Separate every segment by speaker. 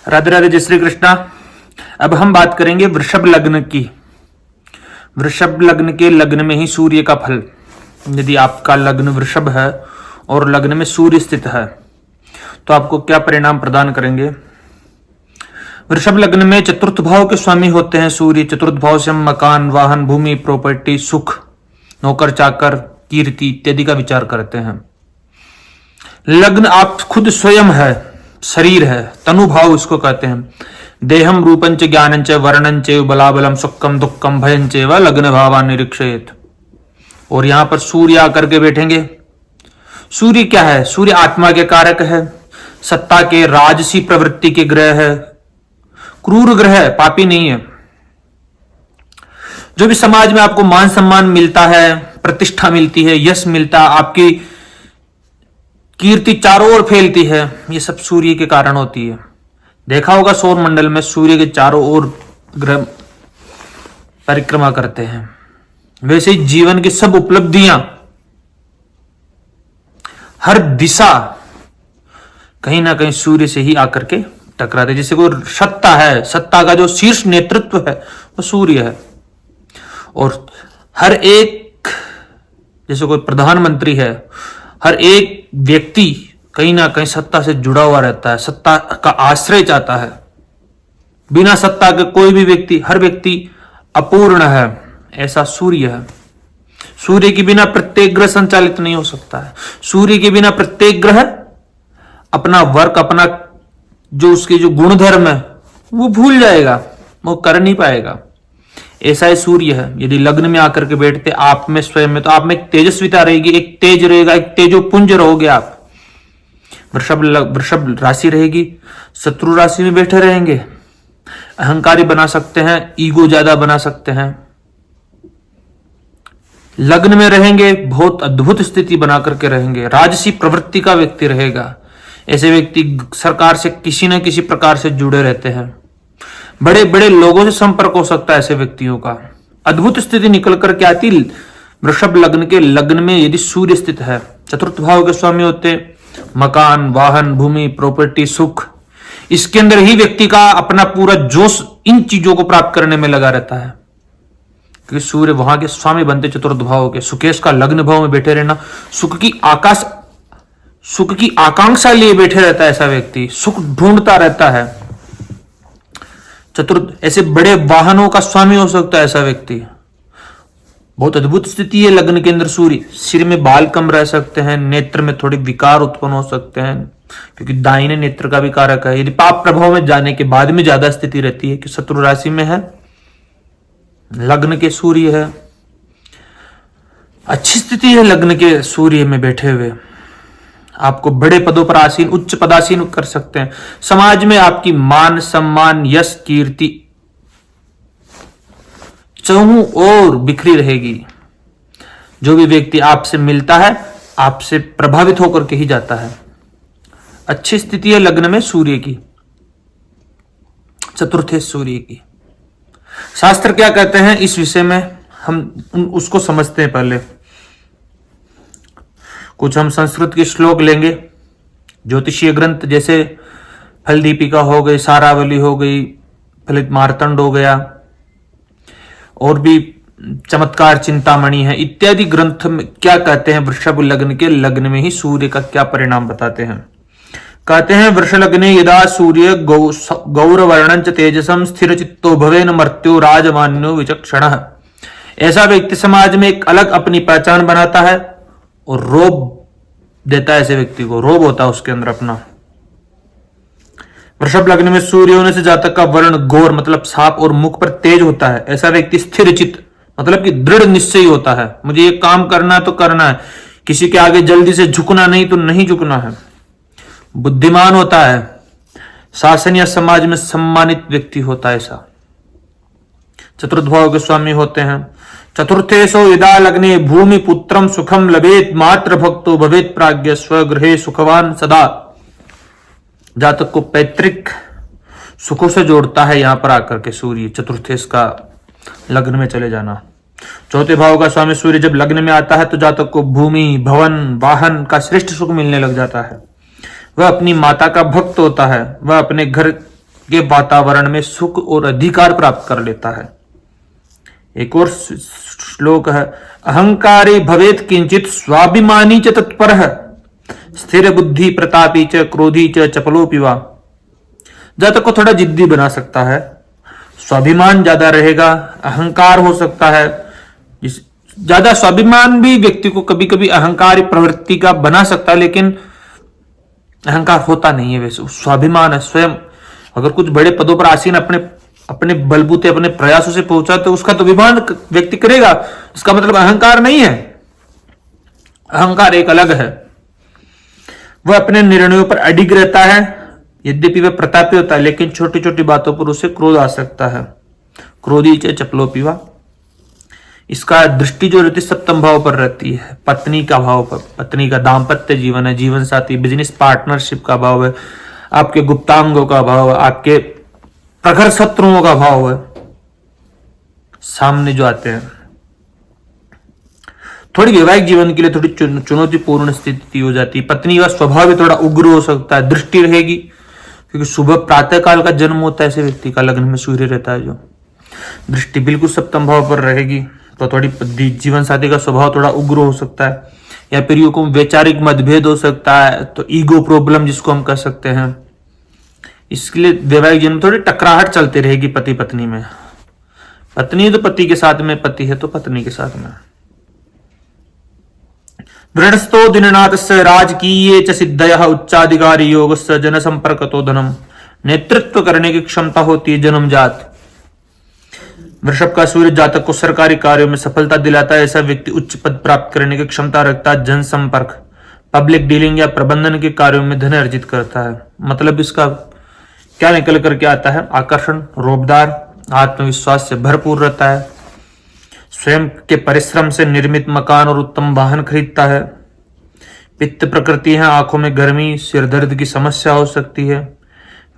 Speaker 1: राधे राधे, जय श्री कृष्णा। अब हम बात करेंगे वृषभ लग्न की। वृषभ लग्न के लग्न में ही सूर्य का फल। यदि आपका लग्न वृषभ है और लग्न में सूर्य स्थित है तो आपको क्या परिणाम प्रदान करेंगे। वृषभ लग्न में चतुर्थ भाव के स्वामी होते हैं सूर्य। चतुर्थ भाव से हम मकान, वाहन, भूमि, प्रॉपर्टी, सुख, नौकर चाकर, कीर्ति इत्यादि का विचार करते हैं। लग्न आप खुद स्वयं है, शरीर है, तनु भाव इसको कहते हैं। देहम रूपंच ज्ञानंच वर्णंच बलाबलम सुखम दुखम भयंच व लग्न भावान निरीक्षेत। और यहां पर सूर्य आकर के बैठेंगे। सूर्य क्या है? सूर्य आत्मा के कारक है, सत्ता के, राजसी प्रवृत्ति के ग्रह है, क्रूर ग्रह है, पापी नहीं है। जो भी समाज में आपको मान सम्मान मिलता है, प्रतिष्ठा मिलती है, यश मिलता है, आपकी कीर्ति चारों ओर फैलती है, ये सब सूर्य के कारण होती है। देखा होगा सौर मंडल में सूर्य के चारों ओर ग्रह परिक्रमा करते हैं। वैसे ही जीवन की सब उपलब्धियां, हर दिशा कहीं ना कहीं सूर्य से ही आकर के टकराते। जैसे कोई सत्ता है, सत्ता का जो शीर्ष नेतृत्व है वो सूर्य है। और हर एक, जैसे कोई प्रधानमंत्री है, हर एक व्यक्ति कहीं ना कहीं सत्ता से जुड़ा हुआ रहता है, सत्ता का आश्रय चाहता है। बिना सत्ता के कोई भी व्यक्ति, हर व्यक्ति अपूर्ण है, ऐसा सूर्य है। सूर्य के बिना प्रत्येक ग्रह संचालित नहीं हो सकता है। सूर्य के बिना प्रत्येक ग्रह अपना वर्क, अपना जो उसके जो गुणधर्म है वो भूल जाएगा, वो कर नहीं पाएगा। ऐसा ही सूर्य है। यदि लग्न में आकर के बैठते आप में, स्वयं में, तो आप में एक तेजस्विता रहेगी, एक तेज रहेगा, एक तेजोपुंज रहोगे आप। वृषभ राशि रहेगी, शत्रु राशि में बैठे रहेंगे, अहंकारी बना सकते हैं, ईगो ज्यादा बना सकते हैं। लग्न में रहेंगे, बहुत अद्भुत स्थिति बना करके रहेंगे, राजसी प्रवृत्ति का व्यक्ति रहेगा। ऐसे व्यक्ति सरकार से किसी न किसी प्रकार से जुड़े रहते हैं, बड़े बड़े लोगों से संपर्क हो सकता है ऐसे व्यक्तियों का। अद्भुत स्थिति निकल कर के आती वृषभ लग्न के लग्न में यदि सूर्य स्थित है। चतुर्थ भाव के स्वामी होते मकान, वाहन, भूमि, प्रॉपर्टी, सुख। इसके अंदर ही व्यक्ति का अपना पूरा जोश इन चीजों को प्राप्त करने में लगा रहता है, क्योंकि सूर्य वहां के स्वामी बनते चतुर्थ भाव के। सुकेश का लग्न भाव में बैठे रहना, सुख की आकांक्षा लिए बैठे रहता है ऐसा व्यक्ति, सुख ढूंढता रहता है। चतुर्थ, ऐसे बड़े वाहनों का स्वामी हो सकता है ऐसा व्यक्ति। बहुत अद्भुत स्थिति है लग्न के अंदर सूर्य। सिर में बाल कम रह सकते हैं, नेत्र में थोड़े विकार उत्पन्न हो सकते हैं, क्योंकि दाहिने नेत्र का भी कारक है। यदि पाप प्रभाव में जाने के बाद में ज्यादा स्थिति रहती है कि शत्रु राशि में है, लग्न के सूर्य है, अच्छी स्थिति है लग्न के सूर्य में बैठे हुए, आपको बड़े पदों पर आसीन, उच्च पदासीन कर सकते हैं। समाज में आपकी मान सम्मान, यश, कीर्ति चौहों ओर बिखरी रहेगी। जो भी व्यक्ति आपसे मिलता है आपसे प्रभावित होकर के ही जाता है। अच्छी स्थिति है लग्न में सूर्य की, चतुर्थ सूर्य की। शास्त्र क्या कहते हैं इस विषय में हम उसको समझते हैं। पहले कुछ हम संस्कृत के श्लोक लेंगे, ज्योतिषीय ग्रंथ जैसे फल दीपिका हो गई, सारावली हो गई, फलित मार्तंड हो गया, और भी चमत्कार चिंतामणि है, इत्यादि ग्रंथ में क्या कहते हैं वृषभ लग्न के लग्न में ही सूर्य का क्या परिणाम बताते हैं। कहते हैं वृष लग्ने यदा सूर्य गौरवर्णंच तेजसम स्थिर चित्तो भवेन मर्त्यो राजमान्यो विचक्षणः। ऐसा व्यक्ति समाज में एक अलग अपनी पहचान बनाता है और रोब देता है। ऐसे व्यक्ति को रोब होता है उसके अंदर अपना। वृषभ लग्न में सूर्य होने से जातक का वर्ण गौर मतलब सांप और मुख पर तेज होता है। ऐसा व्यक्ति स्थिर चित्त मतलब कि दृढ़ निश्चयी होता है, मुझे ये काम करना है तो करना है, किसी के आगे जल्दी से झुकना नहीं तो नहीं झुकना है। बुद्धिमान होता है, शासन या समाज में सम्मानित व्यक्ति होता है ऐसा। चतुर्थ भाव के स्वामी होते हैं। चतुर्थेशो यदा लग्ने भूमि पुत्रम सुखम लभेत मात्र भक्तो भवेत प्राज्ञ स्वगृहे सुखवान सदा। जातक को पैतृक सुखों से जोड़ता है यहां पर आकर के सूर्य, चतुर्थेश का लग्न में चले जाना। चौथे भाव का स्वामी सूर्य जब लग्न में आता है तो जातक को भूमि, भवन, वाहन का श्रेष्ठ सुख मिलने लग जाता है। वह अपनी माता का भक्त होता है, वह अपने घर के वातावरण में सुख और अधिकार प्राप्त कर लेता है। एक और श्लोक है, अहंकारी भवेत किंचित स्वाभिमानी च तत्परः स्थिर बुद्धि प्रतापी च क्रोधी च चपलोपि वा। जब तक को थोड़ा जिद्दी बना सकता है, स्वाभिमान ज्यादा रहेगा, अहंकार हो सकता है। ज्यादा स्वाभिमान भी व्यक्ति को कभी कभी अहंकारी प्रवृत्ति का बना सकता है, लेकिन अहंकार होता नहीं है। वैसे स्वाभिमान है, स्वयं अगर कुछ बड़े पदों पर आसीन अपने बलबूते अपने प्रयासों से पहुंचा तो उसका तो अभिमान व्यक्ति करेगा, इसका मतलब अहंकार नहीं है। अहंकार एक अलग है, वह अपने निर्णयों पर अडिग रहता है, यद्यपि वह प्रतापी होता है, लेकिन छोटी छोटी बातों पर उसे क्रोध आ सकता है। क्रोधी च चपलोपि वा। इसका दृष्टि जो रहती है सप्तम भाव पर रहती है, पत्नी का भाव पर। पत्नी का दाम्पत्य जीवन है, जीवन साथी, बिजनेस पार्टनरशिप का भाव है, आपके गुप्तांगों का भाव है, आपके प्रखर शत्रुओं का भाव है, सामने जो आते हैं। थोड़ी वैवाहिक जीवन के लिए थोड़ी चुनौतीपूर्ण स्थिति हो जाती है। पत्नी का स्वभाव भी थोड़ा उग्र हो सकता है, दृष्टि रहेगी, क्योंकि सुबह प्रातः काल का जन्म होता है ऐसे व्यक्ति का, लग्न में सूर्य रहता है, जो दृष्टि बिल्कुल सप्तम भाव पर रहेगी, तो थोड़ी जीवन साथी का स्वभाव थोड़ा उग्र हो सकता है, या फिर यूं को वैचारिक मतभेद हो सकता है, तो ईगो प्रॉब्लम जिसको हम कह सकते हैं। इसके लिए वैवाहिक जीवन में थोड़ी टकराहट चलती रहेगी पति पत्नी में। पत्नी है तो पति के साथ में, पति है तो पत्नी के साथ में। दृढ़स्थो दिननाथस्य राजकीये च सिद्धयः उच्चाधिकारी योगस्य जन संपर्कतो धनम। नेतृत्व करने की क्षमता होती है जन्मजात। वृषभ का सूर्य जातक को सरकारी कार्यों में सफलता दिलाता है। ऐसा व्यक्ति उच्च पद प्राप्त करने की क्षमता रखता है। जनसंपर्क, पब्लिक डीलिंग या प्रबंधन के कार्यों में धन अर्जित करता है। मतलब इसका क्या निकल करके आता है? आकर्षण, रोबदार, आत्मविश्वास से भरपूर रहता है, स्वयं के परिश्रम से निर्मित मकान और उत्तम वाहन खरीदता है। पित्त प्रकृति है, आंखों में गर्मी, सिर दर्द की समस्या हो सकती है।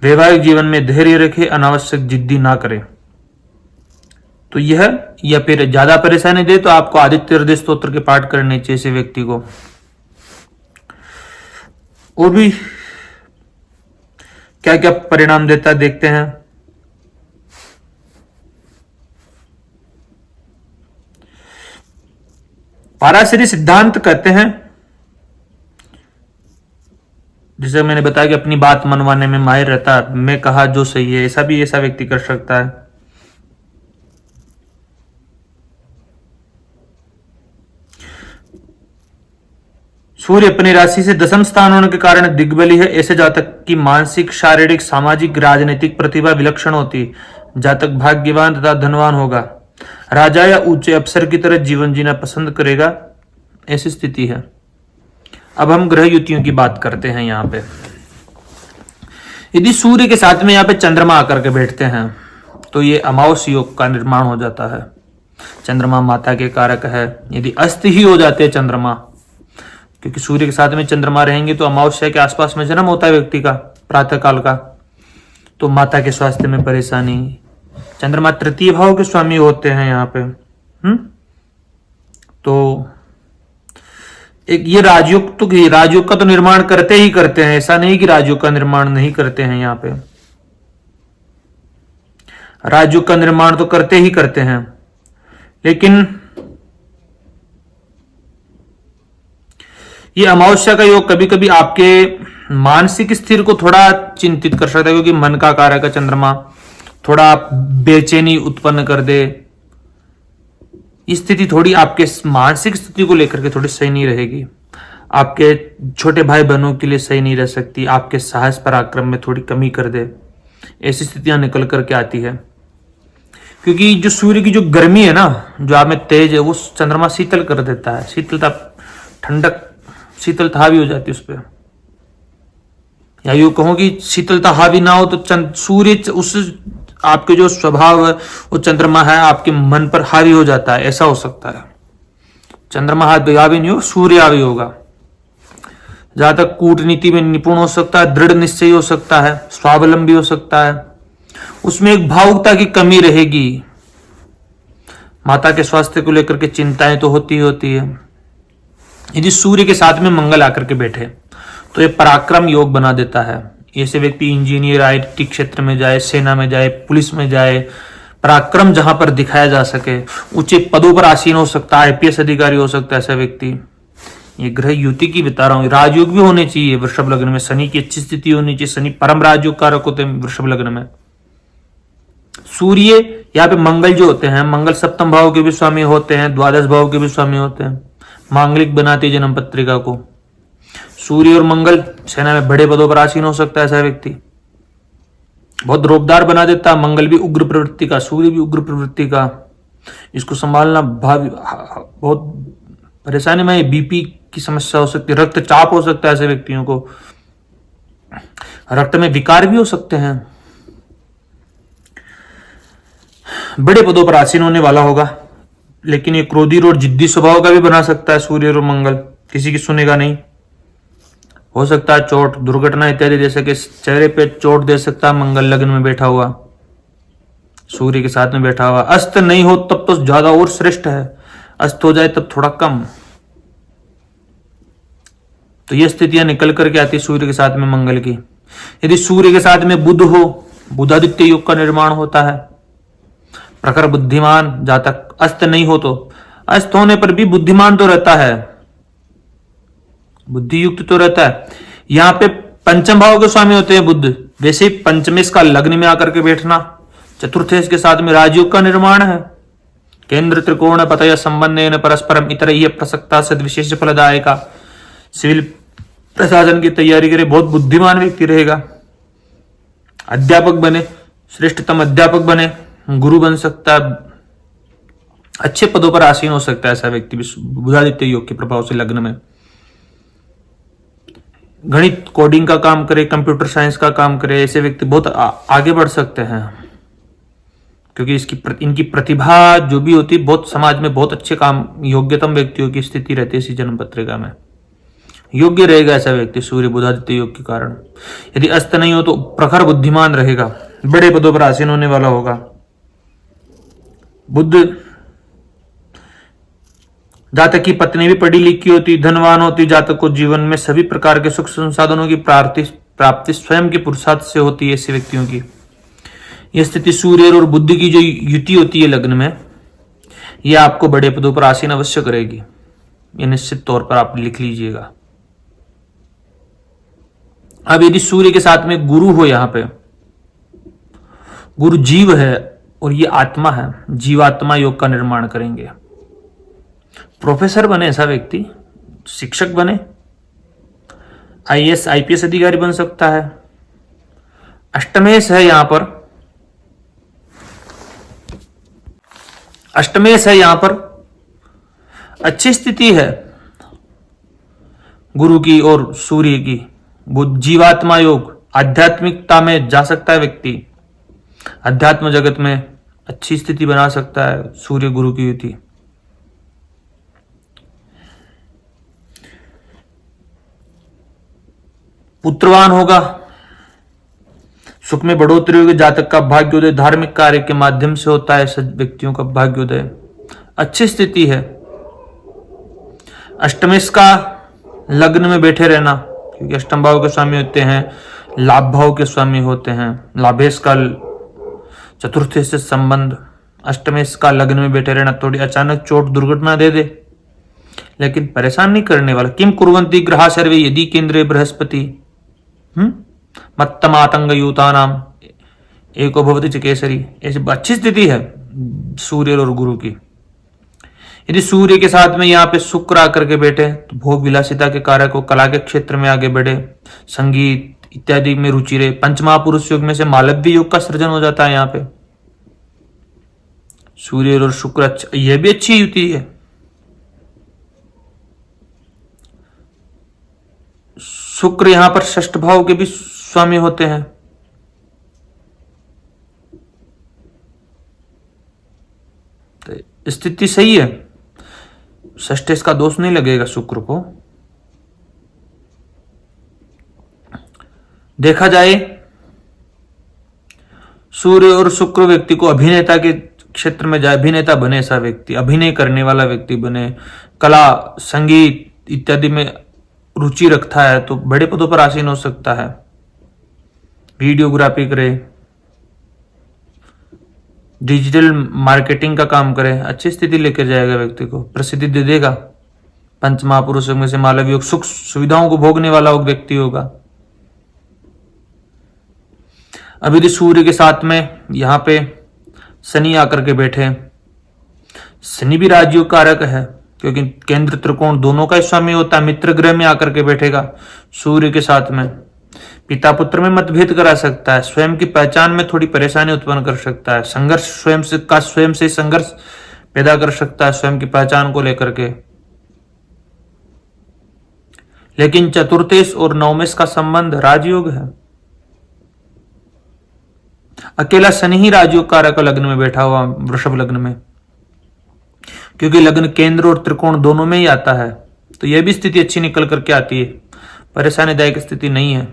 Speaker 1: वैवाहिक जीवन में धैर्य रखे, अनावश्यक जिद्दी ना करे। तो यह, या फिर ज्यादा परेशानी दे तो आपको आदित्य हृदय स्तोत्र के पाठ करने चाहिए ऐसे व्यक्ति को। और भी क्या क्या परिणाम देता है देखते हैं। पाराशरी सिद्धांत कहते हैं, जैसे मैंने बताया कि अपनी बात मनवाने में माहिर रहता है, मैं कहा जो सही है, ऐसा व्यक्ति कर सकता है। सूर्य अपनी राशि से दशम स्थान होने के कारण दिग्बली है। ऐसे जातक की मानसिक, शारीरिक, सामाजिक, राजनीतिक प्रतिभा विलक्षण होती है। जातक भाग्यवान तथा धनवान होगा। राजा या ऊंचे अफसर की तरह जीवन जीना पसंद करेगा, ऐसी स्थिति है। अब हम ग्रह युतियों की बात करते हैं। यहाँ पे यदि सूर्य के साथ में यहाँ पे चंद्रमा आकर के बैठते हैं तो ये अमावस योग का निर्माण हो जाता है। चंद्रमा माता के कारक है। यदि अस्त ही हो जाते हैं चंद्रमा, क्योंकि सूर्य के साथ में चंद्रमा रहेंगे तो अमावस्या के आसपास में जन्म होता है व्यक्ति का, प्रातः काल का, तो माता के स्वास्थ्य में परेशानी। चंद्रमा तृतीय भाव के स्वामी होते हैं यहाँ पे। तो एक ये राजयोग का तो निर्माण करते ही करते हैं, ऐसा नहीं कि राजयोग का निर्माण नहीं करते हैं। यहाँ पे राजयोग का निर्माण तो करते ही करते हैं, लेकिन ये अमावस्या का योग कभी कभी आपके मानसिक स्थिर को थोड़ा चिंतित कर सकता है, क्योंकि मन का कारक है चंद्रमा, थोड़ा बेचैनी उत्पन्न कर दे। स्थिति थोड़ी आपके मानसिक स्थिति को लेकर के थोड़ी सही नहीं रहेगी। आपके छोटे भाई बहनों के लिए सही नहीं रह सकती। आपके साहस पराक्रम में थोड़ी कमी कर दे, ऐसी स्थितियां निकल करके आती है। क्योंकि जो सूर्य की जो गर्मी है ना, जो आप में तेज है, वो चंद्रमा शीतल कर देता है। शीतलता, ठंडक, शीतलता हावी हो जाती है उस पर। या यूं कहूं कि शीतलता हावी ना हो तो सूर्य उस आपके जो स्वभाव है वो चंद्रमा है आपके मन पर हावी हो जाता है, ऐसा हो सकता है। चंद्रमा हावी नहीं हो, सूर्य हावी होगा। जहां तक कूटनीति में निपुण हो सकता है, दृढ़ निश्चय हो सकता है, स्वावलंबी हो सकता है। उसमें एक भावुकता की कमी रहेगी। माता के स्वास्थ्य को लेकर के चिंताएं तो होती है। यदि सूर्य के साथ में मंगल आकर के बैठे तो ये पराक्रम योग बना देता है। ऐसे व्यक्ति इंजीनियर आईटी क्षेत्र में जाए, सेना में जाए, पुलिस में जाए, पराक्रम जहां पर दिखाया जा सके, ऊंचे पदों पर आसीन हो सकता है, आईपीएस अधिकारी हो सकता है ऐसा व्यक्ति। ये ग्रह युति की बता रहा हूं। राजयोग भी होने चाहिए वृषभ लग्न में, शनि की अच्छी स्थिति होनी चाहिए। शनि परम राजयोग कारक होते हैं वृषभ लग्न में। सूर्य यहाँ पे मंगल जो होते हैं, मंगल सप्तम भाव के भी स्वामी होते हैं, द्वादश भाव के भी स्वामी होते हैं, मांगलिक बनाती है जन्म पत्रिका को। सूर्य और मंगल सेना में बड़े पदों पर आसीन हो सकता है ऐसा व्यक्ति। बहुत रोबदार बना देता है। मंगल भी उग्र प्रवृत्ति का, सूर्य भी उग्र प्रवृत्ति का। इसको संभालना बहुत परेशानी में। बीपी की समस्या हो सकती है, रक्तचाप हो सकता है ऐसे व्यक्तियों को, रक्त में विकार भी हो सकते हैं। बड़े पदों पर आसीन होने वाला होगा, लेकिन ये क्रोधी और जिद्दी स्वभाव का भी बना सकता है सूर्य और मंगल, किसी की सुनेगा नहीं। हो सकता है चोट, दुर्घटना इत्यादि, जैसे कि चेहरे पे चोट दे सकता है मंगल लग्न में बैठा हुआ, सूर्य के साथ में बैठा हुआ। अस्त नहीं हो तब तो ज्यादा और श्रेष्ठ है, अस्त हो जाए तब थोड़ा कम। तो ये स्थितियां निकल करके आती है सूर्य के साथ में मंगल की। यदि सूर्य के साथ में बुध हो, बुधादित्य योग का निर्माण होता है। प्रखर बुद्धिमान जातक, अस्त नहीं हो तो, अस्त होने पर भी बुद्धिमान तो रहता है, बुद्धि युक्त तो रहता है। यहाँ पे पंचम भाव के स्वामी होते हैं बुध, वैसे ही पंचमेश का लग्न में आकर के बैठना, चतुर्थेश के साथ में राजयोग का निर्माण है। केंद्र त्रिकोण पतय संबंध परस्परम इतर ही प्रसक्ता सद्विशेष फलदायका। सिविल प्रशासन की तैयारी करे, बहुत बुद्धिमान व्यक्ति रहेगा। अध्यापक बने, श्रेष्ठतम अध्यापक बने, गुरु बन सकता है, अच्छे पदों पर आसीन हो सकता है ऐसा व्यक्ति भी बुधादित्य योग के प्रभाव से लग्न में। गणित कोडिंग का काम करे, कंप्यूटर साइंस का काम करे, ऐसे व्यक्ति बहुत आगे बढ़ सकते हैं, क्योंकि इनकी प्रतिभा जो भी होती है बहुत समाज में बहुत अच्छे काम, योग्यतम व्यक्तियों की स्थिति रहती है इसी जन्म पत्रिका में। योग्य रहेगा ऐसा व्यक्ति सूर्य बुधादित्य योग के कारण। यदि अस्त नहीं हो तो प्रखर बुद्धिमान रहेगा, बड़े पदों पर आसीन होने वाला होगा। बुद्ध जातक की पत्नी भी पढ़ी लिखी होती, धनवान होती, जातक को जीवन में सभी प्रकार के सुख संसाधनों की प्राप्ति स्वयं के पुरुषार्थ से होती है ऐसे व्यक्तियों की। यह स्थिति सूर्य और बुद्ध की जो युति होती है लग्न में, यह आपको बड़े पदों पर आसीन अवश्य करेगी। यह निश्चित तौर पर आप लिख लीजिएगा। अब यदि सूर्य के साथ में गुरु हो, यहां पे गुरु जीव है और ये आत्मा है, जीवात्मा योग का निर्माण करेंगे। प्रोफेसर बने ऐसा व्यक्ति, शिक्षक बने, आईएएस आईपीएस अधिकारी बन सकता है। अष्टमेश है यहां पर, अष्टमेश है यहां पर, अच्छी स्थिति है गुरु की और सूर्य की। वो जीवात्मा योग, आध्यात्मिकता में जा सकता है व्यक्ति, अध्यात्म जगत में अच्छी स्थिति बना सकता है सूर्य गुरु की युति। पुत्रवान होगा, सुख में बढ़ोतरी होगी, जातक का भाग्योदय धार्मिक कार्य के माध्यम से होता है, सब व्यक्तियों का भाग्योदय, अच्छी स्थिति है। अष्टमेश का लग्न में बैठे रहना, क्योंकि अष्टम भाव के स्वामी होते हैं, लाभ भाव के स्वामी होते हैं, लाभेश का चतुर्थ से संबंध, अष्टमेश का लग्न में बैठे रहना थोड़ी अचानक चोट दुर्घटना दे दे, लेकिन परेशान नहीं करने वाला। किम कुर्वन्ति ग्रहा सर्वे यदि केंद्रे बृहस्पति मत्तमातंग यूता नाम एको भवति च केसरी। ऐसी अच्छी स्थिति है सूर्य और गुरु की। यदि सूर्य के साथ में यहाँ पे शुक्र आकर के बैठे तो भोग विलासिता के कारक को, कला के क्षेत्र में आगे बढ़े, संगीत इत्यादि में रुचि रहे। पंचमहापुरुष योग में से मालव्य योग का सृजन हो जाता है यहाँ पे। सूर्य और शुक्र, यह भी अच्छी युति है। शुक्र यहां पर षष्ठ भाव के भी स्वामी होते हैं। तो स्थिति सही है, षष्ठेश का दोष नहीं लगेगा शुक्र को। देखा जाए सूर्य और शुक्र व्यक्ति को अभिनेता के क्षेत्र में जाए, अभिनेता बने ऐसा व्यक्ति, अभिनय करने वाला व्यक्ति बने, कला संगीत इत्यादि में रुचि रखता है तो बड़े पदों पर आसीन हो सकता है। वीडियोग्राफी करे, डिजिटल मार्केटिंग का काम करे, अच्छी स्थिति लेकर जाएगा, व्यक्ति को प्रसिद्धि दे देगा। पंच महापुरुषों में से मालव योग, सुख सुविधाओं को भोगने वाला व्यक्ति होगा। अभी यदि सूर्य के साथ में यहां पे शनि आकर के बैठे, शनि भी राजयोग कारक है क्योंकि केंद्र त्रिकोण दोनों का स्वामी होता है। मित्र ग्रह में आकर के बैठेगा सूर्य के साथ में, पिता पुत्र में मतभेद करा सकता है, स्वयं की पहचान में थोड़ी परेशानी उत्पन्न कर सकता है, संघर्ष स्वयं से संघर्ष पैदा कर सकता है स्वयं की पहचान को लेकर के। लेकिन चतुर्थेश और नवमेश का संबंध राजयोग है। अकेला शनि ही राजयोग कारक लग्न में बैठा हुआ, वृषभ लग्न में, क्योंकि लग्न केंद्र और त्रिकोण दोनों में ही आता है, तो यह भी स्थिति अच्छी निकल करके आती है, परेशानीदायक स्थिति नहीं है।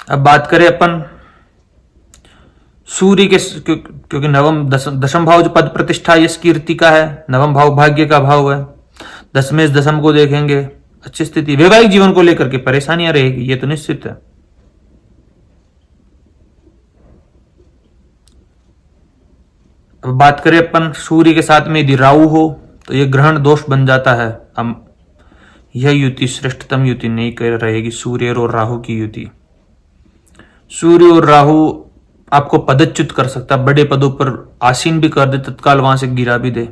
Speaker 1: अब बात करें अपन सूर्य के, क्योंकि नवम दशम भाव जो पद प्रतिष्ठा यश कीर्ति का है, नवम भाव भाग्य का भाव है, दशमेश दशम को देखेंगे, अच्छी स्थिति। वैवाहिक जीवन को लेकर के परेशानियां रहेगी, ये तो निश्चित है। अब बात करें अपन सूर्य के साथ में यदि राहु हो तो यह ग्रहण दोष बन जाता है। हम यह युति श्रेष्ठतम युति नहीं कर रहेगी, सूर्य और राहु की युति। सूर्य और राहु आपको पदच्युत कर सकता, बड़े पदों पर आसीन भी कर दे, तत्काल वहां से गिरा भी दे,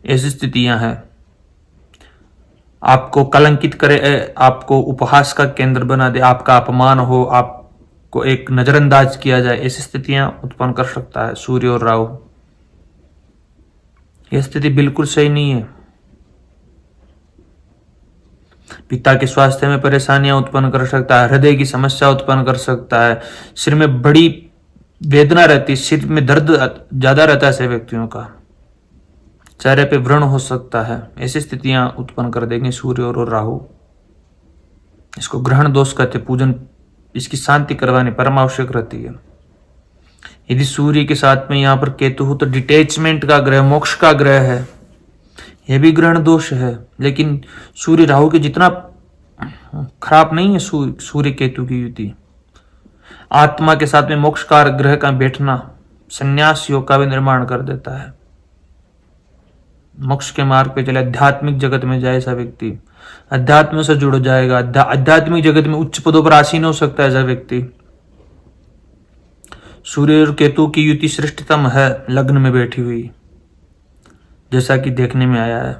Speaker 1: ऐसी स्थितियां हैं। आपको कलंकित करे, आपको उपहास का केंद्र बना दे, आपका अपमान हो, आपको एक नजरअंदाज किया जाए, ऐसी स्थितियां उत्पन्न कर सकता है सूर्य और राहु। यह स्थिति बिल्कुल सही नहीं है। पिता के स्वास्थ्य में परेशानियां उत्पन्न कर सकता है, हृदय की समस्या उत्पन्न कर सकता है, सिर में बड़ी वेदना रहती है, सिर में दर्द ज्यादा रहता है ऐसे व्यक्तियों का, चेहरे पे व्रण हो सकता है, ऐसी स्थितियां उत्पन्न कर देंगे सूर्य और राहु। इसको ग्रहण दोष कहते, पूजन इसकी शांति करवानी परम आवश्यक रहती है। यदि सूर्य के साथ में यहाँ पर केतु हो तो डिटैचमेंट का ग्रह, मोक्ष का ग्रह है, यह भी ग्रहण दोष है। लेकिन सूर्य राहु के जितना खराब नहीं है सूर्य केतु की युति। आत्मा के साथ में मोक्ष का ग्रह का बैठना संन्यास योग का भी निर्माण कर देता है। मोक्ष के मार्ग पे चले, आध्यात्मिक जगत में जाए ऐसा व्यक्ति, अध्यात्म से जुड़ जाएगा, आध्यात्मिक जगत में उच्च पदों पर आसीन हो सकता है ऐसा व्यक्ति। सूर्य और केतु की युति श्रेष्ठतम है लग्न में बैठी हुई, जैसा कि देखने में आया है।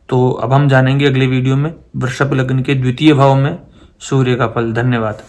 Speaker 1: तो अब हम जानेंगे अगले वीडियो में वृषभ लग्न के द्वितीय भाव में सूर्य का फल। धन्यवाद।